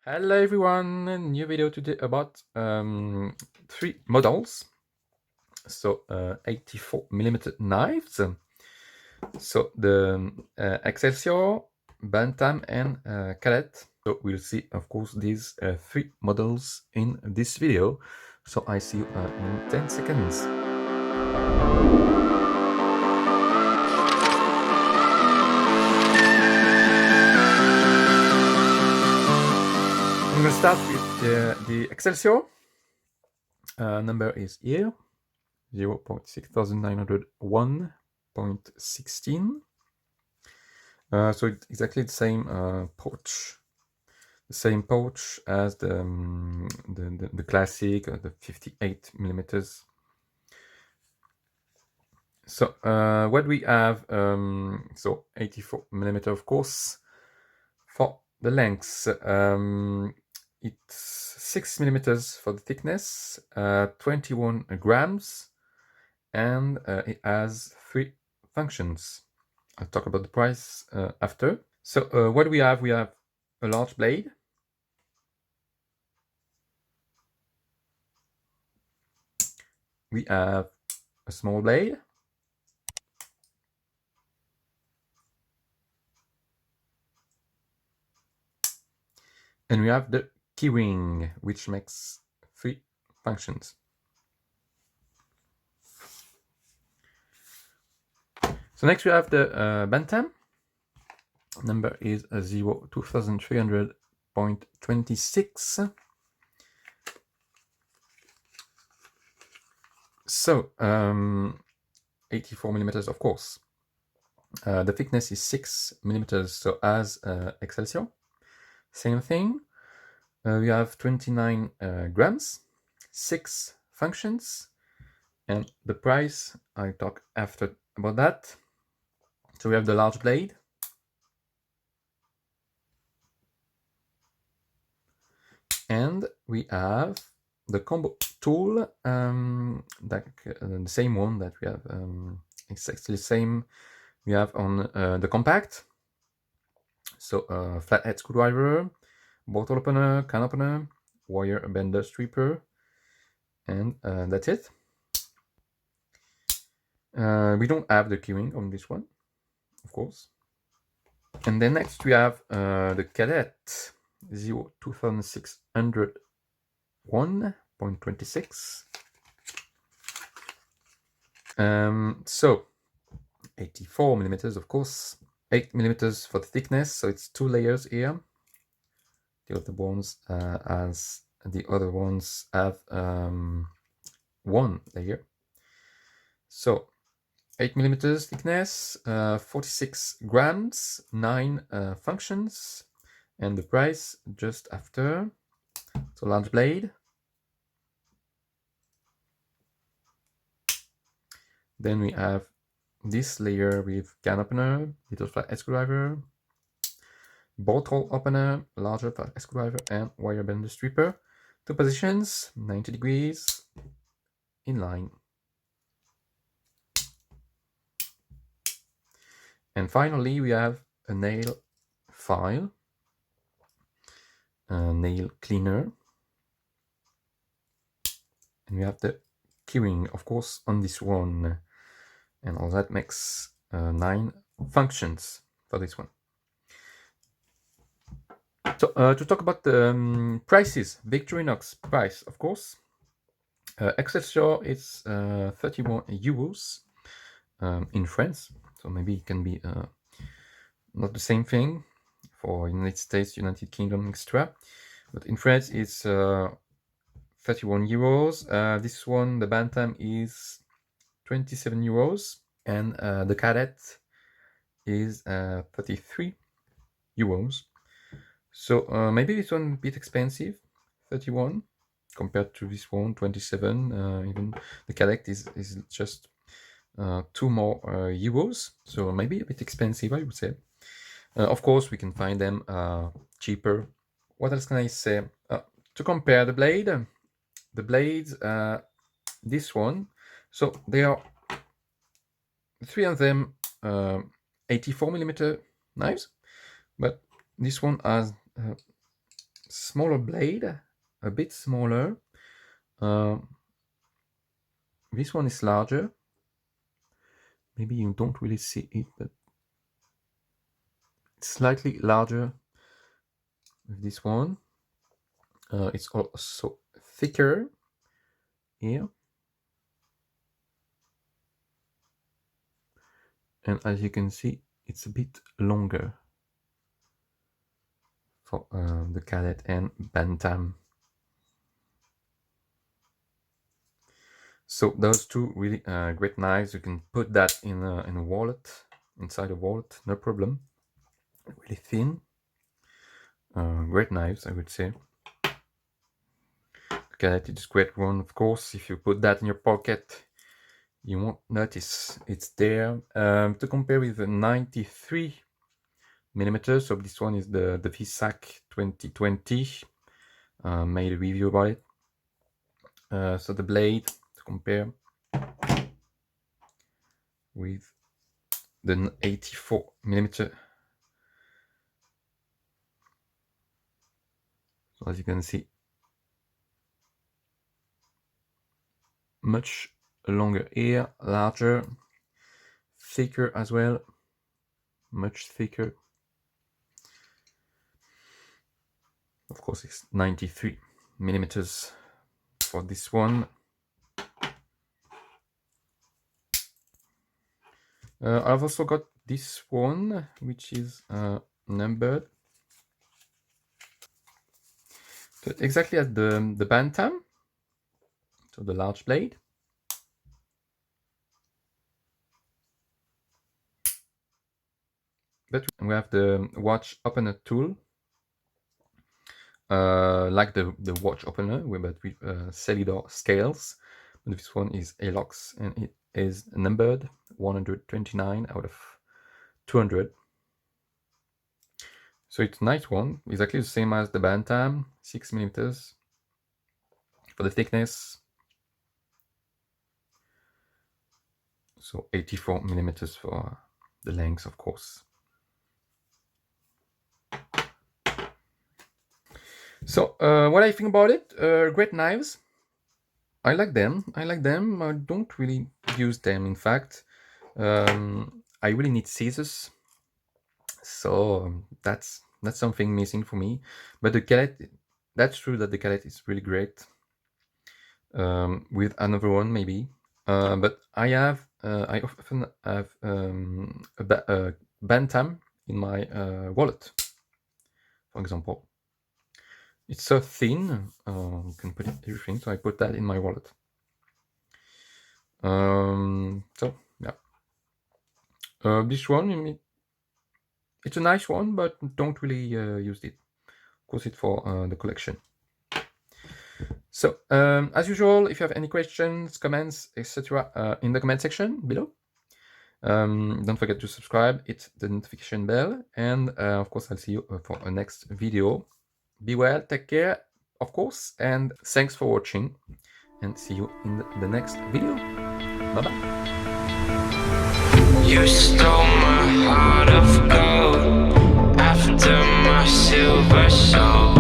Hello everyone, a new video today about three models. So 84mm knives. So the Excelsior, Bantam and Cadet. So we'll see of course these three models in this video. So I see you in 10 seconds. I'm gonna start with the Excelsior. Number is here, 0.6901.16. So it's exactly the same pouch, the same pouch as the classic, the 58 millimeters. So what we have, so 84 millimeter, of course. For the length, it's 6 millimeters for the thickness, 21 grams, and it has three functions. I'll talk about the price after. So what do we have? We have a large blade, we have a small blade, and we have the keyring, which makes three functions. So next we have the Bantam. Number is 2300.26. So 84 millimeters, of course. The thickness is 6 millimeters, so as Excelsior. Same thing. We have 29 grams, 6 functions, and the price, I'll talk after about that. So we have the large blade, and we have the combo tool, the same one that we have, exactly the same we have on the compact. So flathead screwdriver, bottle opener, can opener, wire bender stripper, and that's it. We don't have the keyring on this one, of course. And then next we have the Cadet 2601.26. So 84 millimeters, of course, 8 millimeters for the thickness, so it's 2 layers here. The other ones have 1 layer. So 8 millimeters thickness, 46 grams, 9 functions, and the price just after. So large blade. Then we have this layer with can opener, little flat screwdriver, bottle opener, larger flat screwdriver, and wire bender stripper. 2 positions, 90 degrees, in line. And finally, we have a nail file, a nail cleaner, and we have the keyring, of course, on this one, and all that makes 9 functions for this one. So to talk about the prices, Victorinox price, of course. Excelsior is 31 euros in France, so maybe it can be not the same thing for United States, United Kingdom extra, but in France it's 31 euros. This one, the Bantam, is 27 euros, and the Cadet is 33 euros. So maybe this one a bit expensive, 31, compared to this one, 27. Even the Cadet is just 2 more euros, so maybe a bit expensive, I would say. Of course, we can find them cheaper. What else can I say? To compare the blades, this one, so they are 3 of them 84 millimeter knives, but this one has smaller blade, a bit smaller. This one is larger. Maybe you don't really see it, but it's slightly larger with this one. It's also thicker here. And as you can see, it's a bit longer for the Cadet and Bantam. So those two really great knives. You can put that in a wallet, inside a wallet, no problem. Really thin. Great knives, I would say. Cadet is a great one, of course. If you put that in your pocket, you won't notice it's there. To compare with the 93 millimeters, so this one is the VSAC 2020. Made a review about it. So the blade, to compare with the 84 millimeter. So as you can see, much longer here, larger, thicker as well, much thicker. Of course, it's 93 millimeters for this one. I've also got this one, which is numbered. So exactly as the Bantam, so the large blade. But we have the watch opener tool, like the watch opener, but with Celidor scales. But this one is ALOX, and it is numbered 129 out of 200. So it's a nice one, exactly the same as the Bantam, 6 millimeters for the thickness. So 84 millimeters for the length, of course. So what I think about it, great knives. I like them. I don't really use them, in fact. I really need scissors. So that's something missing for me. But the Cadet, that's true that the Cadet is really great. With another one maybe. But I often have a Bantam in my wallet, for example. It's so thin, you can put everything, so I put that in my wallet. So yeah, this one, it's a nice one, but don't really use it. Of course, it's for the collection. So as usual, if you have any questions, comments, etc., in the comment section below. Don't forget to subscribe, hit the notification bell, and of course I'll see you for a next video. Be well, take care, of course, and thanks for watching, and see you in the next video. Bye bye. You stole my heart of gold after my silver soul.